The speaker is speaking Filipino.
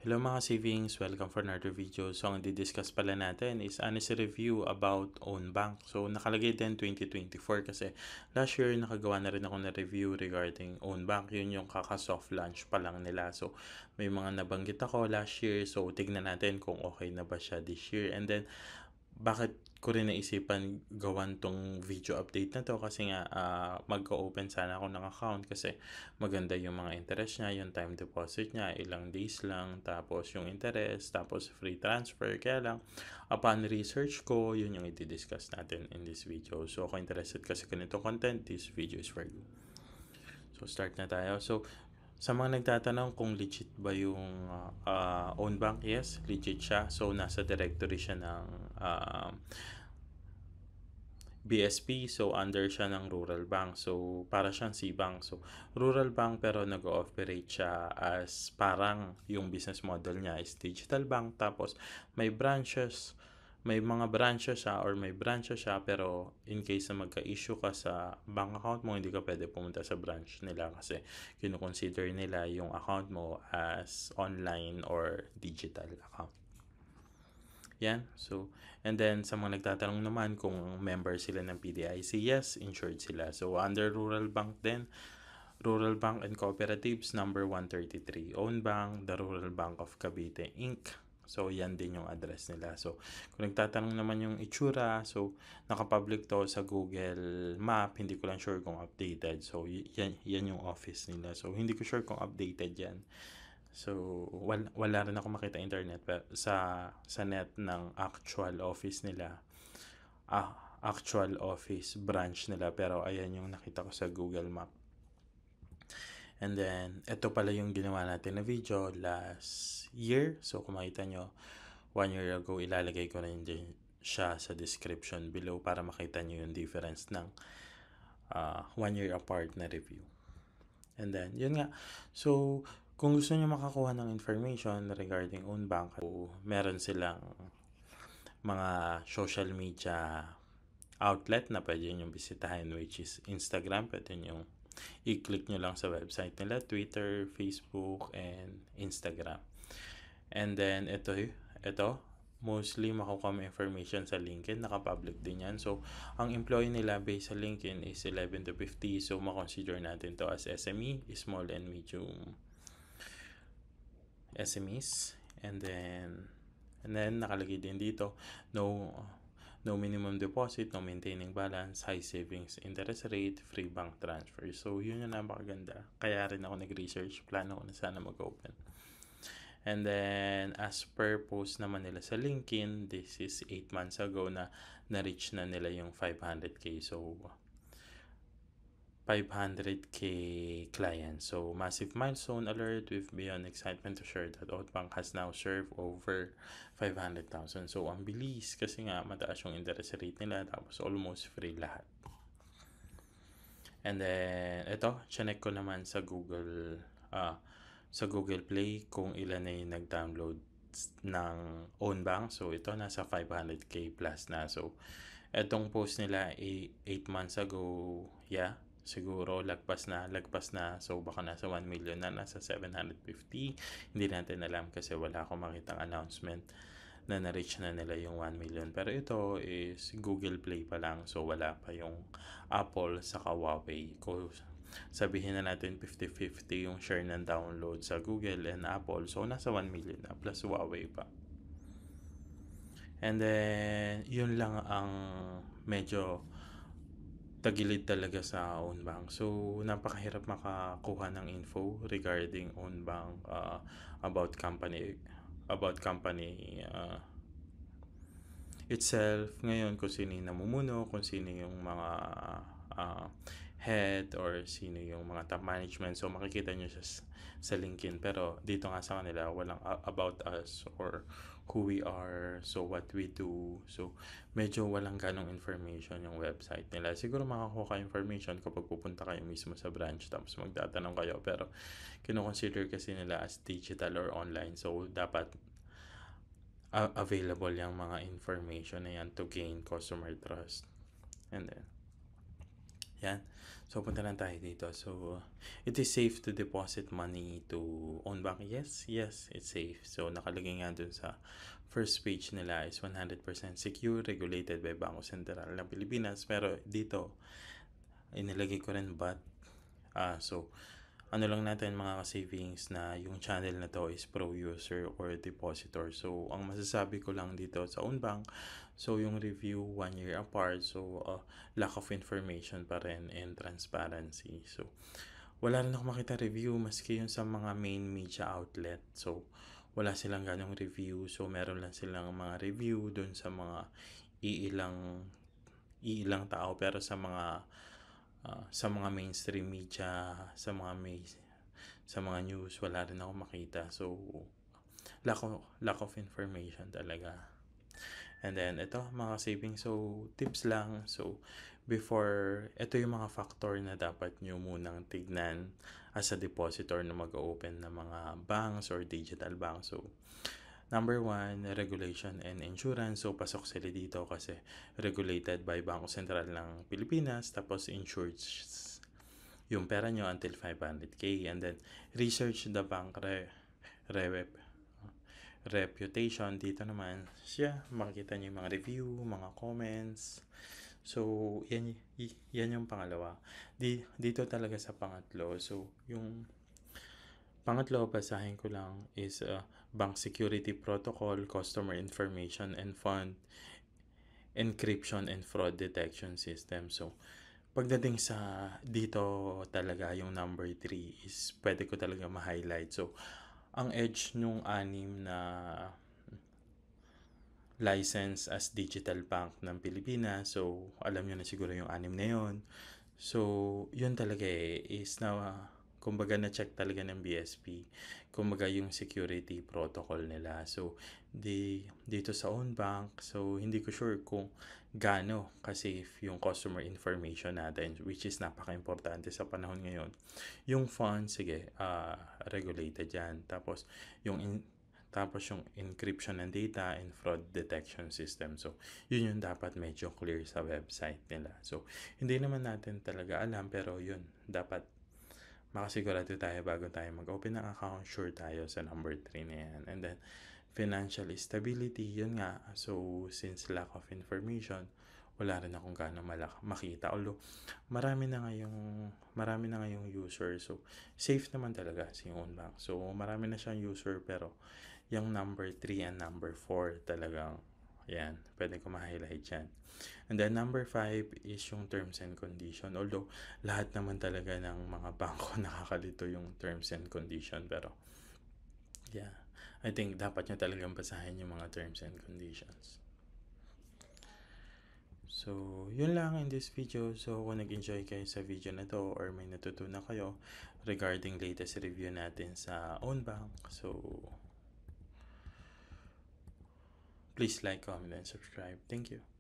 Hello mga savings, welcome for another video. So ang di-discuss pala natin is honest review about own bank. So nakalagay din 2024 kasi last year nakagawa na rin ako na review regarding own bank. Yun yung kaka-soft launch pa lang nila. So may mga nabanggit ako last year. So tignan natin kung okay na ba siya this year. And then bakit ko rin naisipan gawan tong video update na to kasi nga mag-open sana ako ng account kasi maganda yung mga interest niya, yung time deposit niya, ilang days lang, tapos yung interest, tapos free transfer. Kaya lang, upon research ko, yun yung i-discuss natin in this video. So, kung interested kasi ganito content, this video is for you. So, start na tayo. So, sa mga nagtatanong kung legit ba yung own bank, yes, legit siya. So, nasa directory siya ng BSP, so under siya ng Rural Bank. So, para siyang C-Bank. So, Rural Bank pero nag-ooperate siya as parang yung business model niya is digital bank. Tapos, may branches, may mga branches siya or may branches siya pero in case na magka-issue ka sa bank account mo, hindi ka pwede pumunta sa branch nila kasi kinukonsider nila yung account mo as online or digital account. Yan. So, and then sa mga nagtatanong naman kung member sila ng PDIC, yes, insured sila. So, under Rural Bank din, Rural Bank and Cooperatives number 133. Own bank, the Rural Bank of Cavite Inc. So, yan din yung address nila. So, kung nagtatanong naman yung itsura, so, nakapublic to sa Google Map. Hindi ko lang sure kung updated. So, yan yung office nila. So, hindi ko sure kung updated yan. So, wala rin ako makita internet pero sa net ng actual office nila. Actual office branch nila pero ayan yung nakita ko sa Google Map. And then, ito pala yung ginawa natin na video last year. So, kung makita nyo, 1 year ago, ilalagay ko rin din siya sa description below para makita nyo yung difference ng 1 year apart na review. And then, yun nga. So, kung gusto niyo makakuha ng information regarding own bank, meron silang mga social media outlet na pwede nyo bisitahin, which is Instagram. Pwede nyo i-click nyo lang sa website nila, Twitter, Facebook, and Instagram. And then, ito mostly makukuha mo information sa LinkedIn, naka-public din yan. So, ang employee nila based sa LinkedIn is 11 to 50. So, makonsider natin to as SME, small and medium SMEs. And then nakalagay din dito, no minimum deposit, no maintaining balance, high savings interest rate, free bank transfer. So, yun yung napakaganda. Kaya rin ako nag-research, plano ko na sana mag-open. And then, as per post naman nila sa LinkedIn, this is 8 months ago na na-reach na nila yung 500k. So, 500k clients. So, massive milestone alert with beyond excitement to share that Outbank has now served over 500,000. So, ang bilis kasi nga mataas yung interest rate nila tapos almost free lahat. And then, ito, chinek ko naman sa Google Play kung ilan na yung nag-download ng own bank. So, ito nasa 500k plus na. So, etong post nila 8 months ago, yeah, siguro lagpas na. So, baka nasa 1 million na, nasa 750. Hindi natin alam kasi wala akong makitang announcement na na-reach na nila yung 1 million. Pero ito is Google Play pa lang. So, wala pa yung Apple sa Huawei. Kung sabihin na natin 50-50 yung share ng download sa Google and Apple. So, nasa 1 million na plus Huawei pa. And then, yun lang ang medyo tagilid talaga sa own bank. So, napakahirap makakuha ng info regarding own bank about company itself. Ngayon, kung sino yung namumuno, kung sino yung mga head or sino yung mga top management. So, makikita nyo siya sa LinkedIn. Pero, dito nga sa kanila, walang about us or who we are, so what we do. So, medyo walang ganong information yung website nila. Siguro makakuha kayo information kapag pupunta kayo mismo sa branch tapos magtatanong kayo. Pero, kinoconsider kasi nila as digital or online. So, dapat available yung mga information na yan to gain customer trust. And then, Yan. So, punta lang tayo dito. So, it is safe to deposit money to own bank. Yes, yes, it's safe. So, nakalagay nga dun sa first page nila is 100% secure, regulated by Bangko Sentral ng Pilipinas. Pero dito, inilagay ko rin but so, ano lang natin mga savings na yung channel na to is pro user or depositor. So, ang masasabi ko lang dito sa own bank, so yung review 1 year apart, so lack of information pa rin and transparency. So, wala rin ako makita review maski yun sa mga main media outlet. So, wala silang ganong review. So, meron lang silang mga review dun sa mga iilang iilang tao pero sa mga mainstream media, sa mga news, wala rin ako makita. So, lack of information talaga. And then, ito, mga savings. So, tips lang. So, ito yung mga factor na dapat nyo munang tignan as a depositor na mag-open ng mga banks or digital banks. So, number 1, regulation and insurance. So, pasok sila dito kasi regulated by Bangko Sentral ng Pilipinas. Tapos, insured yung pera nyo until 500k. And then, research the bank reputation. Dito naman, makikita nyo yung mga review, mga comments. So, yan yung pangalawa. Dito talaga sa pangatlo. So, yung pangatlo, basahin ko lang is Bank Security Protocol, Customer Information and Fund Encryption and Fraud Detection System. So, pagdating sa dito talaga yung number 3 is pwede ko talaga ma-highlight. So, ang edge nung 6 na license as digital bank ng Pilipinas. So, alam nyo na siguro yung 6 na yun. So, yun talaga is na kumbaga na-check talaga ng BSP. Kumbaga yung security protocol nila. So, dito sa own bank, so hindi ko sure kung gaano ka-safe yung customer information natin, which is napaka-importante sa panahon ngayon. Yung funds, sige, regulated yan. Tapos yung encryption ng data and fraud detection system. So, yun yung dapat medyo clear sa website nila. So, hindi naman natin talaga alam pero yun, dapat makasigurado tayo bago tayo mag-open ng account. Sure tayo sa number 3 na yan. And then, financial stability, yun nga. So, since lack of information, wala rin akong gaano makita. Although, marami na ngayong user. So, safe naman talaga si own bank. So, marami na siyang user pero yung number 3 and number 4 talagang yan, pwede ko ma-highlight yan. And then number 5 is yung terms and condition. Although lahat naman talaga ng mga bangko nakakalito yung terms and condition, pero yeah, I think dapat nyo talagang basahin yung mga terms and conditions. So, yun lang in this video. So, kung nag-enjoy kayo sa video na to or may natutunan kayo regarding latest review natin sa own bank, so please like, comment, and subscribe. Thank you.